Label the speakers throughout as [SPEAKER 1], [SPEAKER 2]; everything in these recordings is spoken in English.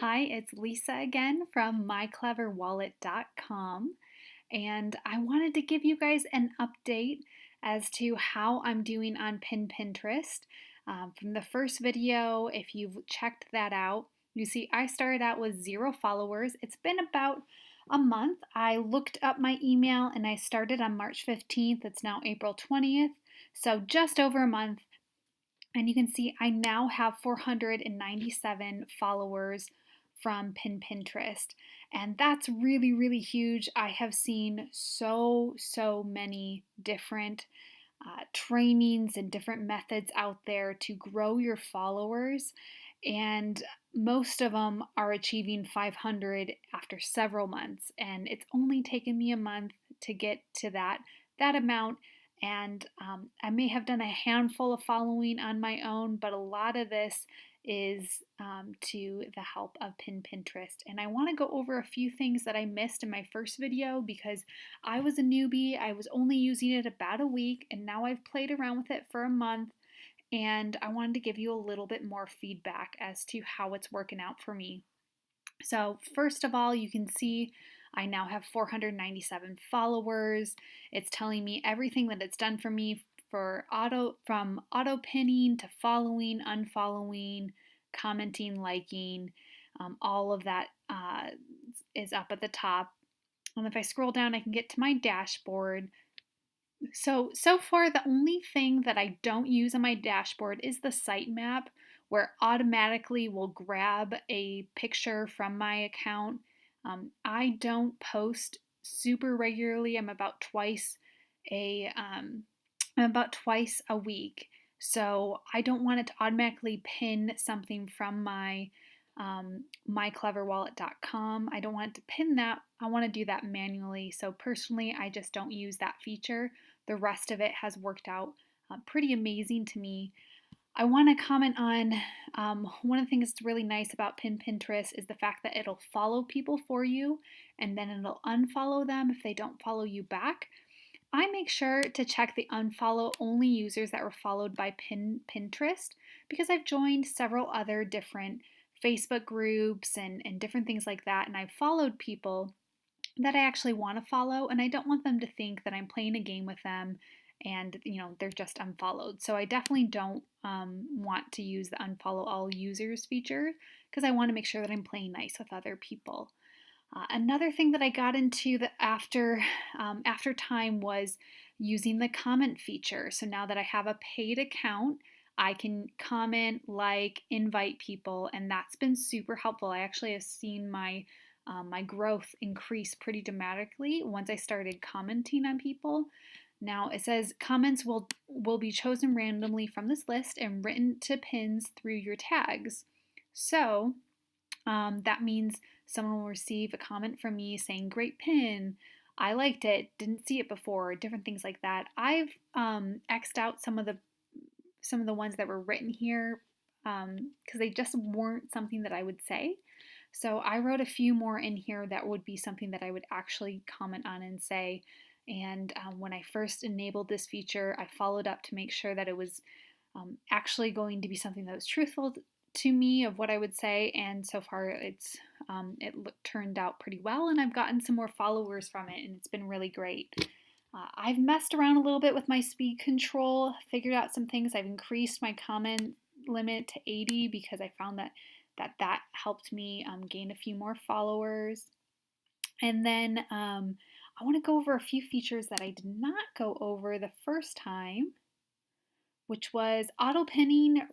[SPEAKER 1] Hi, it's Lisa again from mycleverwallet.com, and I wanted to give you guys an update as to how I'm doing on Pinterest. From the first video, if you've checked that out, you see I started out with 0 followers. It's been about a month. I looked up my email and I started on March 15th. It's now April 20th, so just over a month. And you can see I now have 497 followers from Pinterest. And that's really, really huge. I have seen so many different trainings and different methods out there to grow your followers. And most of them are achieving 500 after several months. And it's only taken me a month to get to that amount. And I may have done a handful of following on my own, but a lot of this is to the help of Pinterest. And I want to go over a few things that I missed in my first video because I was a newbie. I was only using it about a week, and now I've played around with it for a month. And I wanted to give you a little bit more feedback as to how it's working out for me. So, first of all, you can see I now have 497 followers. It's telling me everything that it's done for me from auto pinning to following, unfollowing, commenting, liking. All of that is up at the top. And if I scroll down, I can get to my dashboard. So far, the only thing that I don't use on my dashboard is the sitemap, where automatically will grab a picture from my account. I don't post super regularly. I'm about twice a week, so I don't want it to automatically pin something from mycleverwallet.com. I don't want it to pin that. I want to do that manually. So personally, I just don't use that feature. The rest of it has worked out pretty amazing to me. I want to comment on one of the things that's really nice about Pinterest is the fact that it'll follow people for you and then it'll unfollow them if they don't follow you back. I make sure to check the unfollow only users that were followed by Pinterest because I've joined several other different Facebook groups and different things like that, and I've followed people that I actually want to follow, and I don't want them to think that I'm playing a game with them and they're just unfollowed. So I definitely don't want to use the unfollow all users feature because I want to make sure that I'm playing nice with other people. Another thing that I got into after time was using the comment feature. So now that I have a paid account, I can comment, like, invite people, and that's been super helpful. I actually have seen my growth increase pretty dramatically once I started commenting on people. Now it says comments will be chosen randomly from this list and written to pins through your tags. So that means someone will receive a comment from me saying, "Great pin. I liked it. Didn't see it before." Different things like that. I've xed out some of the ones that were written here because they just weren't something that I would say. So I wrote a few more in here that would be something that I would actually comment on and say. And when I first enabled this feature, I followed up to make sure that it was actually going to be something that was truthful to me of what I would say. And so far, turned out pretty well, and I've gotten some more followers from it, and it's been really great. I've messed around a little bit with my speed control, figured out some things. I've increased my comment limit to 80 because I found that helped me gain a few more followers. And then I want to go over a few features that I did not go over the first time, which was auto pinning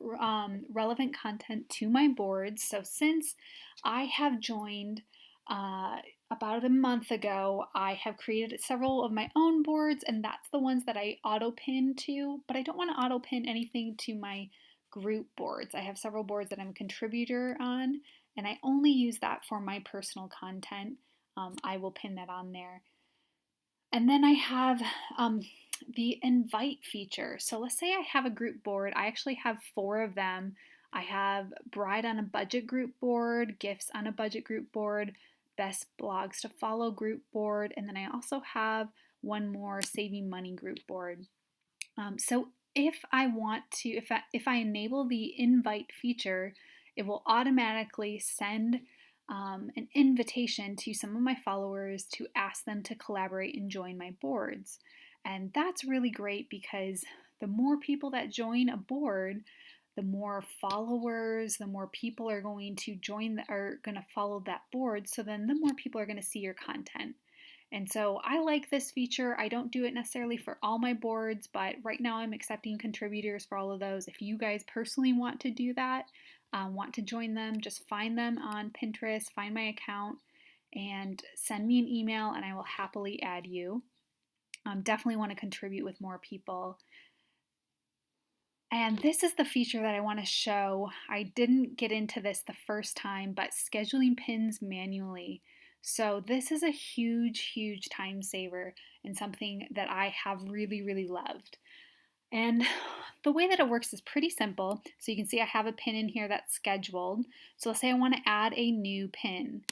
[SPEAKER 1] relevant content to my boards. So since I have joined about a month ago, I have created several of my own boards, and that's the ones that I auto pin to, but I don't want to auto pin anything to my group boards. I have several boards that I'm a contributor on, and I only use that for my personal content. I will pin that on there. And then I have the invite feature. So let's say I have a group board. I actually have 4 of them. I have Bride on a Budget group board, Gifts on a Budget group board, Best Blogs to Follow group board, and then I also have one more Saving Money group board. So if I enable the invite feature, it will automatically send an invitation to some of my followers to ask them to collaborate and join my boards. And that's really great because the more people that join a board, the more followers, the more people are going to are going to follow that board. So then the more people are going to see your content. And so I like this feature. I don't do it necessarily for all my boards, but right now I'm accepting contributors for all of those. If you guys personally want to do that, want to join them, just find them on Pinterest, find my account, and send me an email and I will happily add you. Definitely want to contribute with more people. And this is the feature that I want to show. I didn't get into this the first time, but scheduling pins manually. So this is a huge, huge time saver and something that I have really, really loved. And the way that it works is pretty simple. So you can see I have a pin in here that's scheduled. So let's say I want to add a new pin.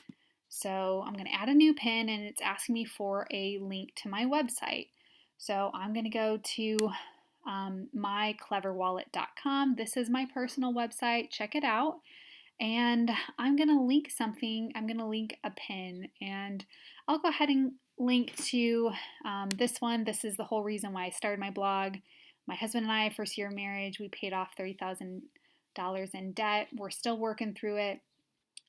[SPEAKER 1] So I'm going to add a new pin and it's asking me for a link to my website. So I'm going to go to mycleverwallet.com. This is my personal website. Check it out. And I'm going to link something. I'm going to link a pin. And I'll go ahead and link to this one. This is the whole reason why I started my blog. My husband and I, first year of marriage, we paid off $30,000 in debt. We're still working through it.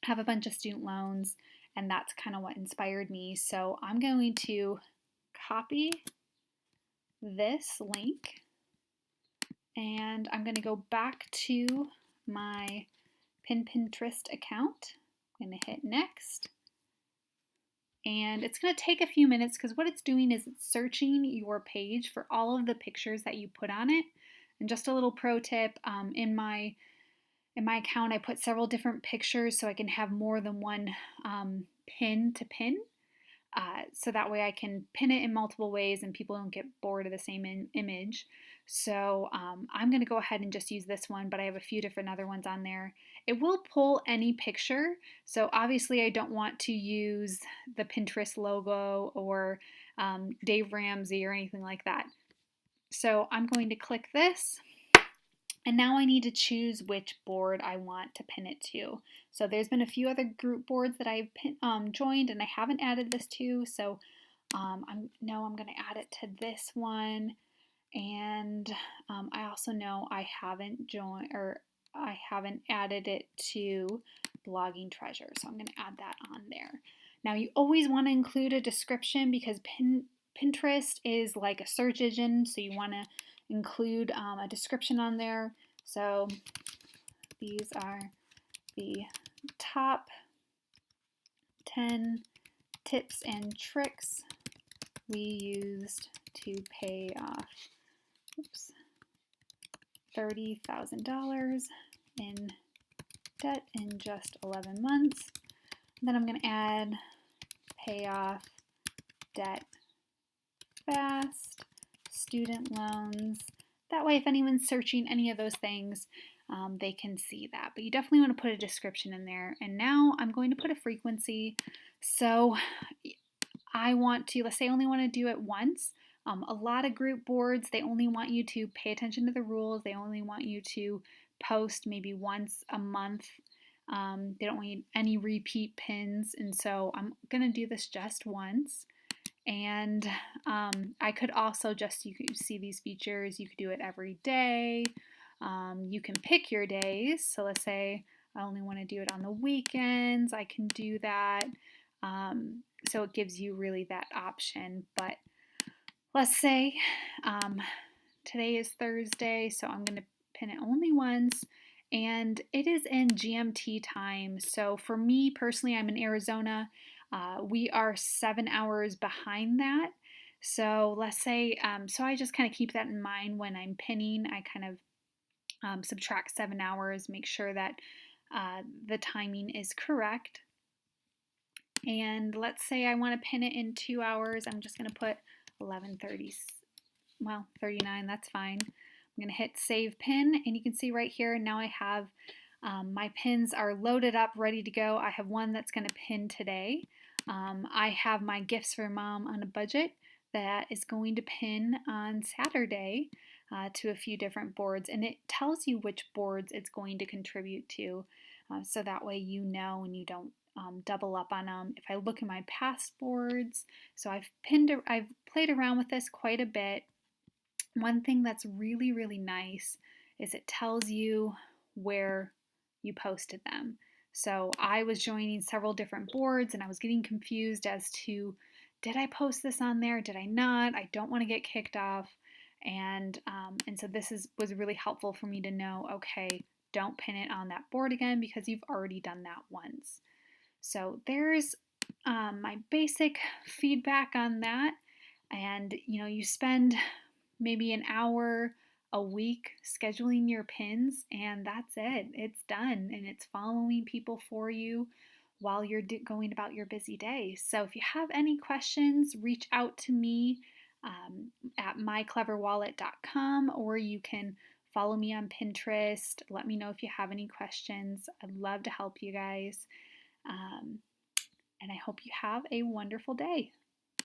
[SPEAKER 1] Have a bunch of student loans. And that's kind of what inspired me. So I'm going to copy this link. And I'm going to go back to my Pinterest account. I'm going to hit next. And it's going to take a few minutes because what it's doing is it's searching your page for all of the pictures that you put on it. And just a little pro tip, in my account I put several different pictures so I can have more than one pin to pin. So that way I can pin it in multiple ways and people don't get bored of the same image. So I'm going to go ahead and just use this one, but I have a few different other ones on there. It will pull any picture. So obviously I don't want to use the Pinterest logo or Dave Ramsey or anything like that. So I'm going to click this. And now I need to choose which board I want to pin it to. So there's been a few other group boards that I've joined and I haven't added this to. So I'm going to add it to this one. And I also know I haven't added it to Blogging Treasure. So I'm going to add that on there. Now you always want to include a description because Pinterest is like a search engine. So you want to include a description on there. So these are the top 10 tips and tricks we used to pay off $30,000 in debt in just 11 months. Then I'm going to add pay off debt fast, student loans. That way if anyone's searching any of those things, they can see that. But you definitely want to put a description in there. And now I'm going to put a frequency. So I want to, let's say I only want to do it once. A lot of group boards, they only want you to pay attention to the rules. They only want you to post maybe once a month. They don't want any repeat pins. And so I'm going to do this just once. And I could also you can see these features, you could do it every day. You can pick your days. So let's say I only want to do it on the weekends. I can do that. So it gives you really that option. But let's say today is Thursday, so I'm going to pin it only once. And it is in GMT time. So for me personally, I'm in Arizona. We are 7 hours behind that. So let's say, so I just kind of keep that in mind when I'm pinning. I kind of subtract 7 hours, make sure that the timing is correct. And let's say I want to pin it in 2 hours. I'm just going to put 11:30, well, 39, that's fine. I'm going to hit save pin, and you can see right here, now I have my pins are loaded up, ready to go. I have one that's going to pin today. I have my Gifts for Mom on a Budget that is going to pin on Saturday to a few different boards, and it tells you which boards it's going to contribute to. so that way you know and you don't double up on them. If I look at my past boards, so I've played around with this quite a bit. One thing that's really, really nice is it tells you where you posted them. So I was joining several different boards and I was getting confused as to did I post this on there? Did I not? I don't want to get kicked off. And so was really helpful for me to know, okay, don't pin it on that board again because you've already done that once. So there's my basic feedback on that. And you spend maybe an hour a week scheduling your pins, and that's it. It's done, and it's following people for you while you're going about your busy day. So if you have any questions, reach out to me at mycleverwallet.com, or you can follow me on Pinterest. Let me know if you have any questions. I'd love to help you guys. And I hope you have a wonderful day.